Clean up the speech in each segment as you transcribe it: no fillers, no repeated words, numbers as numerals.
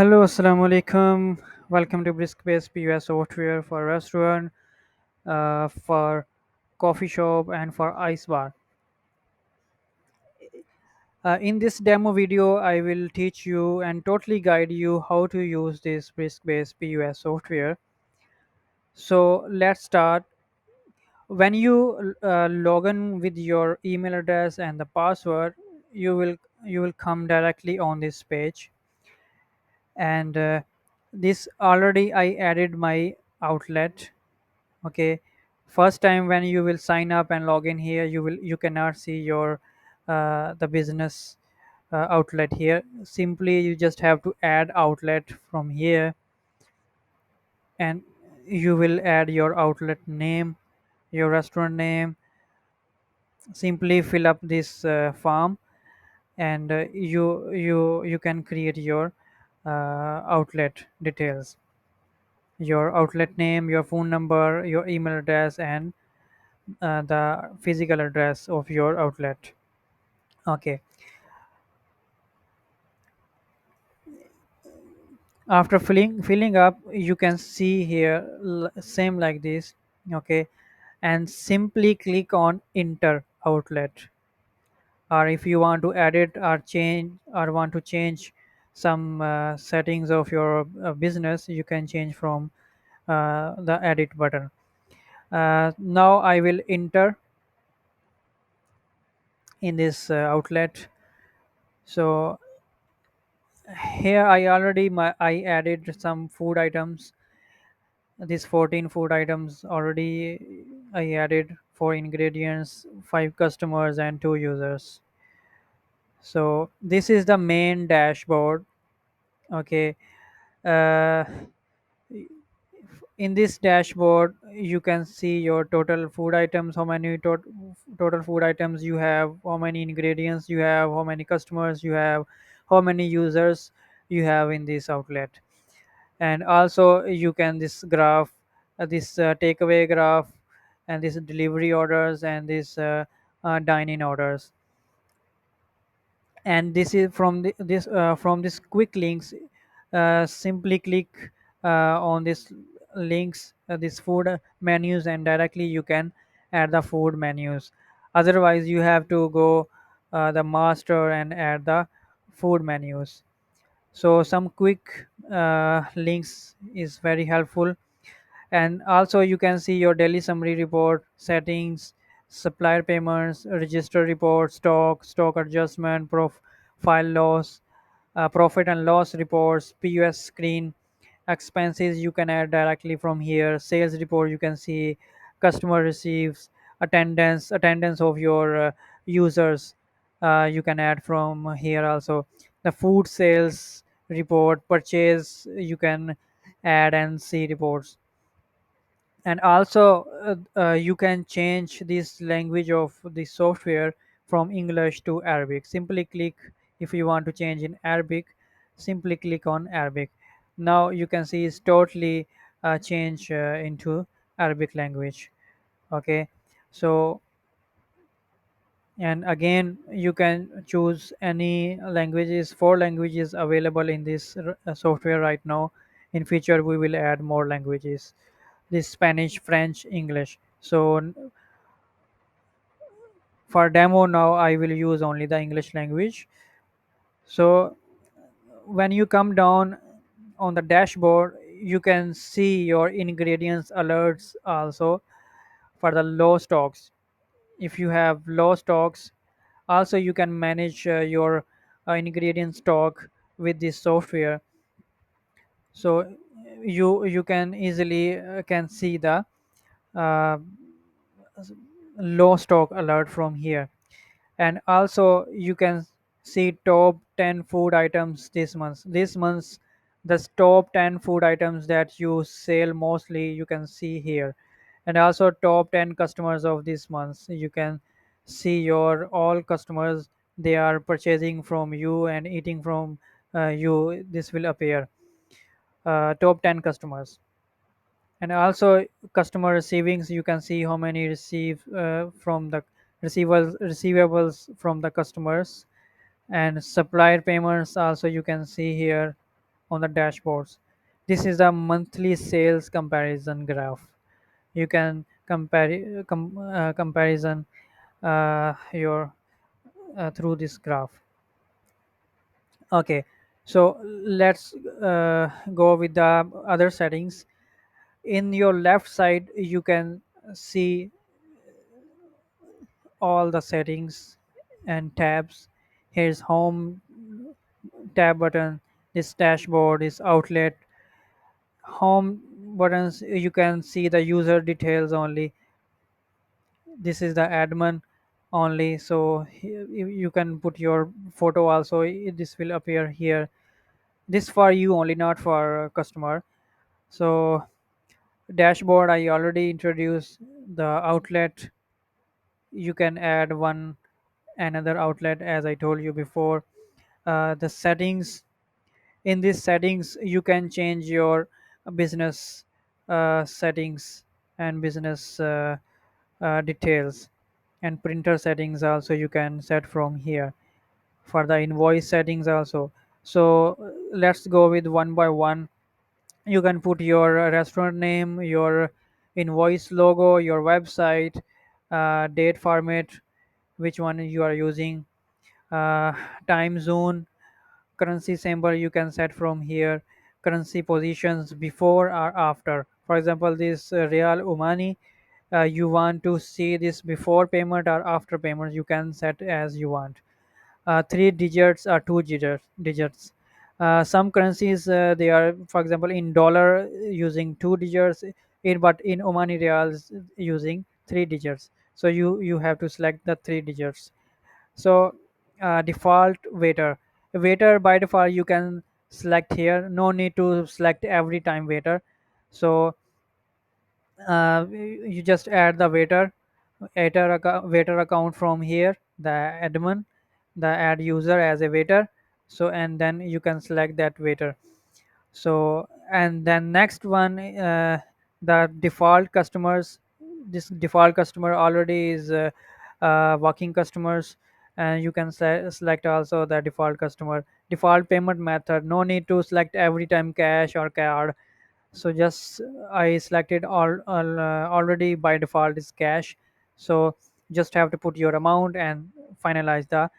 Hello, assalamu alaikum. Welcome to BriskbasePOS software for restaurant, for coffee shop, and for ice bar. In this demo video, I will teach you and totally guide you how to use this BriskbasePOS software. So let's start. When you log in with your email address and the password, you will you will come directly on this page, and this already I added my outlet. Okay, first time when you will sign up and log in here, you cannot see your the business outlet here. Simply you just have to add outlet from here, and you will add your outlet name, your restaurant name. Simply fill up this form, and you can create your outlet details, your outlet name, your phone number, your email address, and the physical address of your outlet. Okay, after filling up, you can see here same like this. Okay, and simply click on enter outlet, or if you want to edit or change or want to change some settings of your business, you can change from the edit button. Now I will enter in this outlet. So here I added some food items. These 14 food items already I added, 4 ingredients, 5 customers, and 2 users. So this is the main dashboard. Okay, uh, in this dashboard you can see your total food items, how many total food items you have, how many ingredients you have, how many customers you have, how many users you have in this outlet. And also you can this graph, this takeaway graph, and this delivery orders, and this dine-in orders. And this is from from this quick links. Simply click on this links, this food menus, and directly you can add the food menus. Otherwise you have to go the master and add the food menus. So some quick links is very helpful. And also you can see your daily summary report, settings, supplier payments, register report, stock adjustment, profile loss, profit and loss reports, POS screen. Expenses you can add directly from here. Sales report you can see, customer receives, attendance of your users, you can add from here also. The food sales report, purchase you can add and see reports. And also you can change this language of the software from English to Arabic. Simply click, if you want to change in Arabic, simply click on Arabic. Now you can see it's totally change into Arabic language. Okay, so and again you can choose any languages, 4 languages available in this software right now. In future we will add more languages, this Spanish, French, English. So for demo now I will use only the English language. So when you come down on the dashboard, you can see your ingredients alerts also for the low stocks. If you have low stocks, also you can manage your ingredient stock with this software. So you can easily can see the uh, low stock alert from here. And also you can see top 10 food items this month, the top 10 food items that you sell mostly you can see here. And also top 10 customers of this month, you can see your all customers, they are purchasing from you and eating from you. This will appear top 10 customers. And also customer receivings, you can see how many receive from the receivables from the customers. And supplier payments also you can see here, on the dashboards. This is a monthly sales comparison graph. You can comparison your through this graph. Okay, so let's go with the other settings. In your left side you can see all the settings and tabs. Here's home tab button, this dashboard, this outlet. Home buttons, you can see the user details only. This is the admin only, so here you can put your photo also. This will appear here. This for you only, not for customer. So dashboard I already introduced. The outlet, you can add one another outlet as I told you before. The settings, in these settings you can change your business settings and business details, and printer settings also you can set from here. For the invoice settings also. So let's go with one by one. You can put your restaurant name, your invoice logo, your website, date format, which one you are using, uh, time zone, currency symbol you can set from here, currency positions before or after. For example, this real umani, you want to see this before payment or after payment, you can set as you want. Three digits or two digits. Some currencies they are, for example, in dollar using two digits, but in Omani reals using three digits. So you have to select the three digits. So default waiter by default you can select here. No need to select every time waiter. So you just add the waiter account from here, the admin, the add user as a waiter. So and then you can select that waiter. So and then next one, the default customers. This default customer already is working customers, and you can select also the default customer. Default payment method, no need to select every time cash or card. So just I selected already by default is cash. So just have to put your amount and finalize the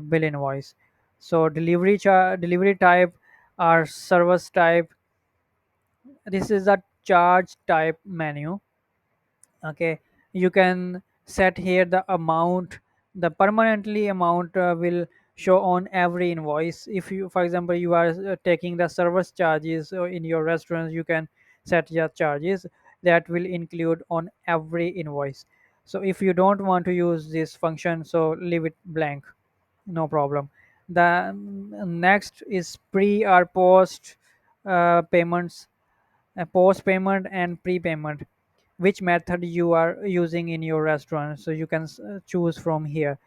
bill invoice. So delivery type or service type, this is a charge type menu. Okay, you can set here the amount. The permanently amount will show on every invoice. If you, for example, you are taking the service charges in your restaurants, you can set your charges that will include on every invoice. So if you don't want to use this function, so leave it blank, no problem. The next is pre or post payments, post payment and prepayment, which method you are using in your restaurant. So you can choose from here.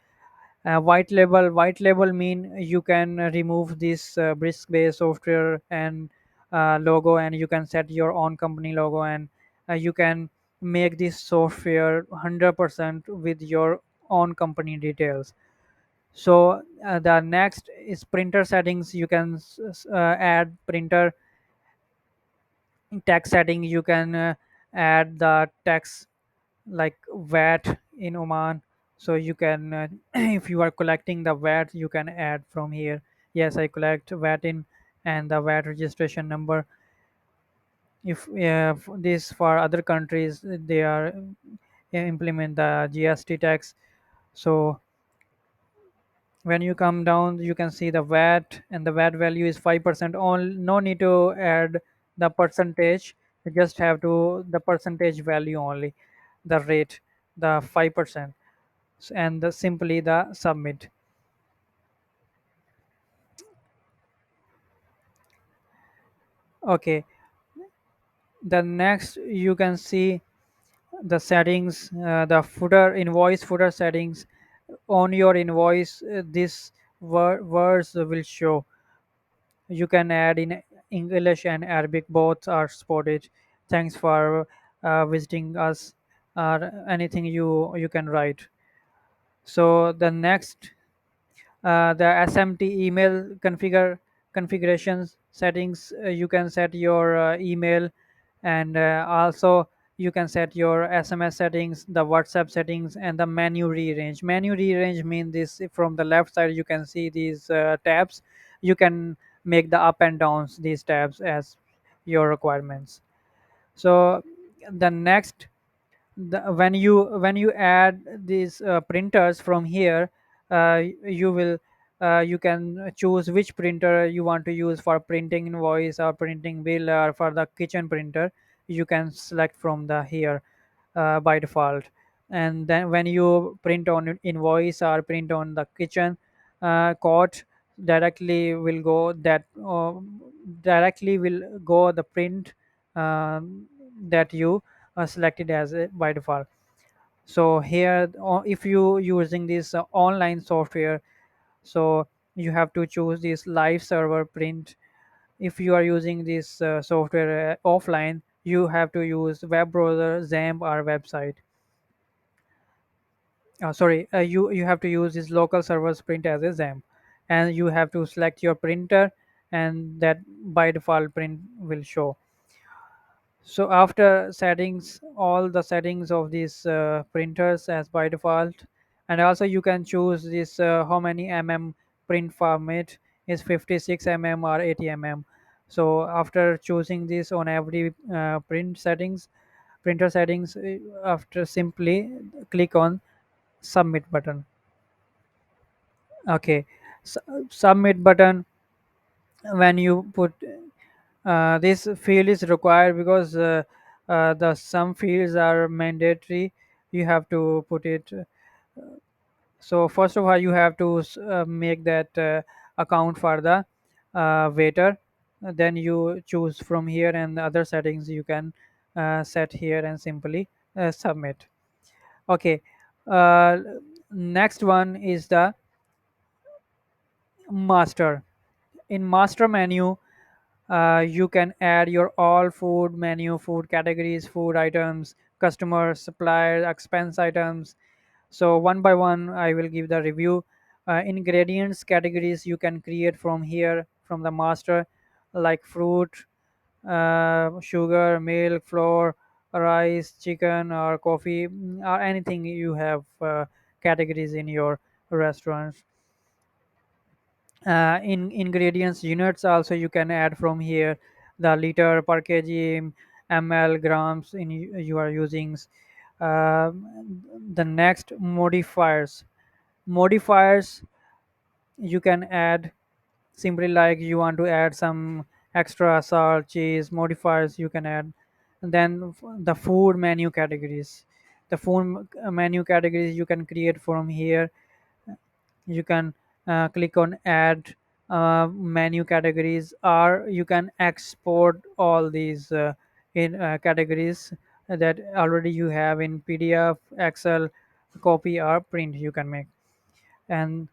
White label mean you can remove this BriskBase software and logo, and you can set your own company logo, and you can make this software 100% with your own company details. So the next is printer settings. You can add printer tax setting. You can add the tax like VAT in Oman. So you can if you are collecting the VAT, you can add from here. Yes, I collect VAT in, and the VAT registration number. If this for other countries, they are implement the GST tax. So when you come down, you can see the VAT, and the VAT value is 5%. On no need to add the percentage. You just have to the percentage value only, the rate, the 5%. And simply the submit. Okay, the next you can see the settings, the footer, invoice footer settings. On your invoice, this words will show. You can add in English and Arabic, both are supported. Thanks for visiting us, or anything you can write. So the next, the SMT email configure. configurations settings, you can set your email, and also you can set your SMS settings, the WhatsApp settings, and the menu rearrange mean this. From the left side you can see these tabs. You can make the up and downs these tabs as your requirements. So the next, when you add these printers from here, you will you can choose which printer you want to use for printing invoice or printing bill, or for the kitchen printer you can select from the here by default. And then when you print on invoice or print on the kitchen code, directly will go that directly will go the print that you selected as by default. So here if you using this online software, so you have to choose this live server print. If you are using this software offline, you have to use web browser, XAMPP, or website. Sorry, you have to use this local server print as a XAMPP, and you have to select your printer, and that by default print will show. So after settings all the settings of these printers as by default, and also you can choose this how many print format is 56 or 80 So after choosing this on every printer settings, after simply click on submit button. Okay, submit button. When you put this field is required because the some fields are mandatory, you have to put it. So first of all you have to make that account for the waiter. Then you choose from here, and the other settings you can set here and simply submit. Okay, uh, next one is the master. In master menu, you can add your all food menu, food categories, food items, customers, suppliers, expense items. So one by one I will give the review. Ingredients categories you can create from here, from the master, like fruit, sugar, milk, flour, rice, chicken, or coffee, or anything you have categories in your restaurant. In ingredients units also you can add from here, the liter per kg, ml, grams in you are using. The next, modifiers you can add simply like you want to add some extra salt, cheese. Modifiers you can add. And then the food menu categories, menu categories you can create from here. You can click on add menu categories, or you can export all these in categories that already you have in PDF, Excel, copy, or print you can make. And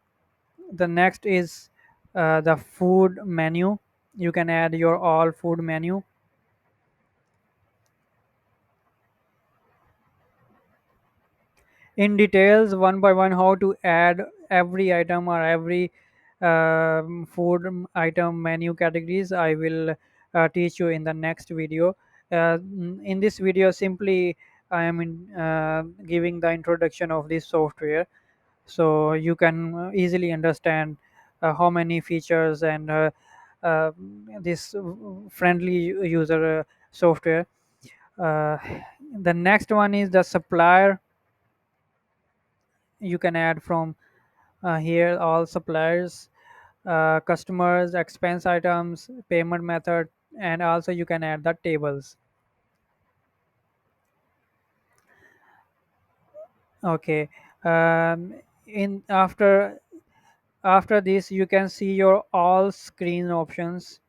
the next is the food menu. You can add your all food menu. In details, one by one, how to add every item or every item menu categories, I will teach you in the next video. In this video simply I am giving the introduction of this software, so you can easily understand how many features and uh, this friendly user software. uh, the next one is the supplier. You can add from here all suppliers, customers, expense items, payment method, and also you can add the tables. Okay. In after this you can see your all screen options.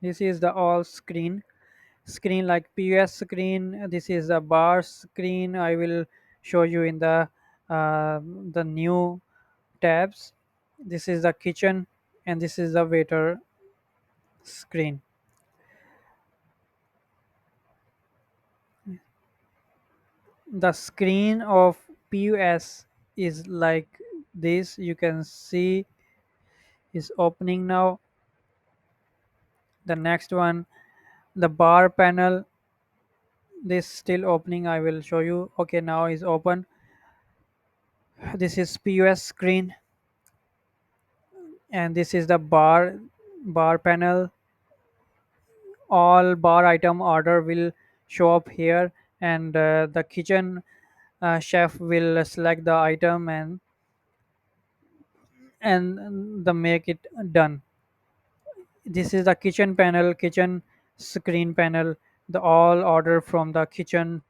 This is the all screen like POS screen. This is a bar screen. I will show you in the new tabs. This is the kitchen, and this is the waiter screen. The screen of POS is like this. You can see is opening now. The next one, the bar panel, this still opening. I will show you. Okay, now is open. This is POS screen, and this is the bar panel. All bar item order will show up here, and the kitchen chef will select the item and the make it done. This is the kitchen screen panel. The all order from the kitchen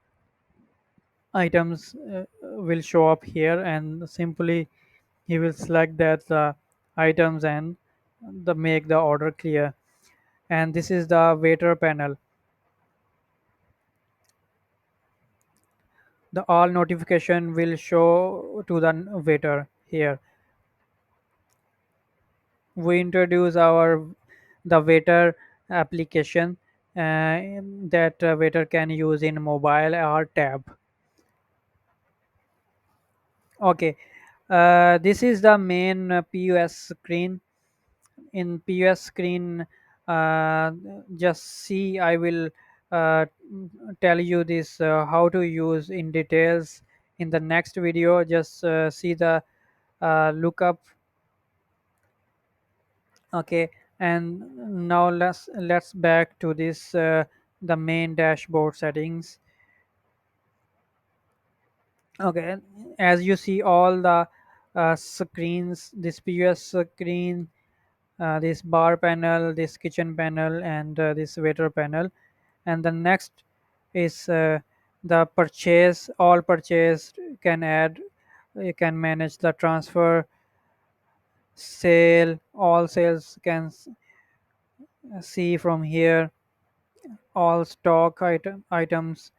items will show up here, and simply he will select that items and the make the order clear. And this is the waiter panel. The all notification will show to the waiter here. We introduce our the waiter application that waiter can use in mobile or tab. Okay, this is the main POS screen. In POS screen, uh, just see, I will uh, tell you this how to use in details in the next video. Just see the lookup. Okay, and now let's back to this the main dashboard settings. Okay, as you see all the screens, this POS screen, this bar panel, this kitchen panel, and this waiter panel. And the next is the purchase. All purchase can add, you can manage the transfer, sale. All sales can see from here. All items,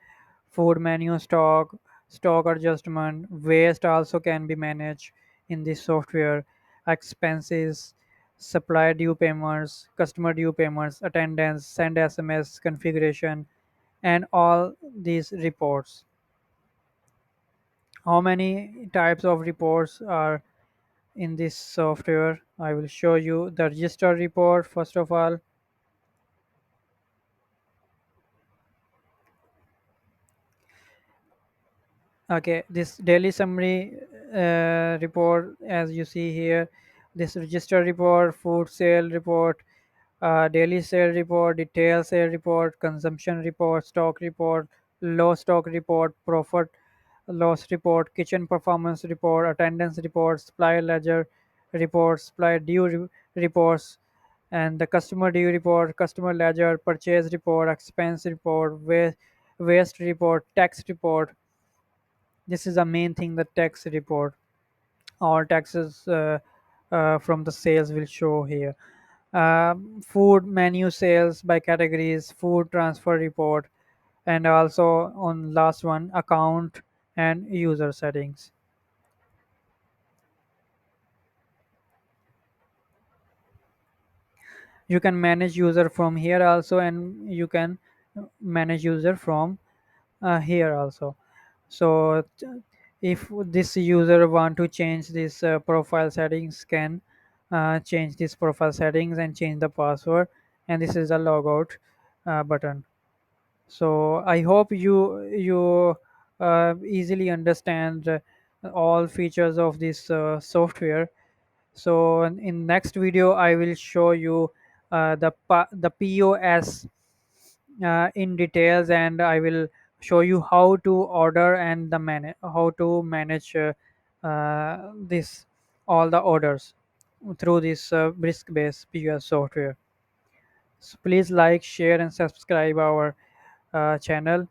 food menu stock, stock adjustment, waste also can be managed in this software. Expenses, supply due payments, customer due payments, attendance, send SMS, configuration, and all these reports. How many types of reports are in this software? I will show you the register report first of all. Okay, this daily summary report, as you see here, this register report, food sale report, daily sale report, detail sale report, consumption report, stock report, low stock report, profit loss report, kitchen performance report, attendance report, supplier ledger report, supplier due reports, and the customer due report, customer ledger, purchase report, expense report, waste report, tax report. This is the main thing, the tax report. All taxes from the sales will show here. Food menu sales by categories, food transfer report, and also on last one, account and user settings. You can manage user from here also, and you can manage user from here also. So if this user want to change this profile settings, can change this profile settings and change the password, and this is a logout button. So I hope you easily understand all features of this software. So in next video I will show you the POS in details, and I will show you how to order and how to manage this all the orders through this BriskBase POS software. So please like, share, and subscribe our channel.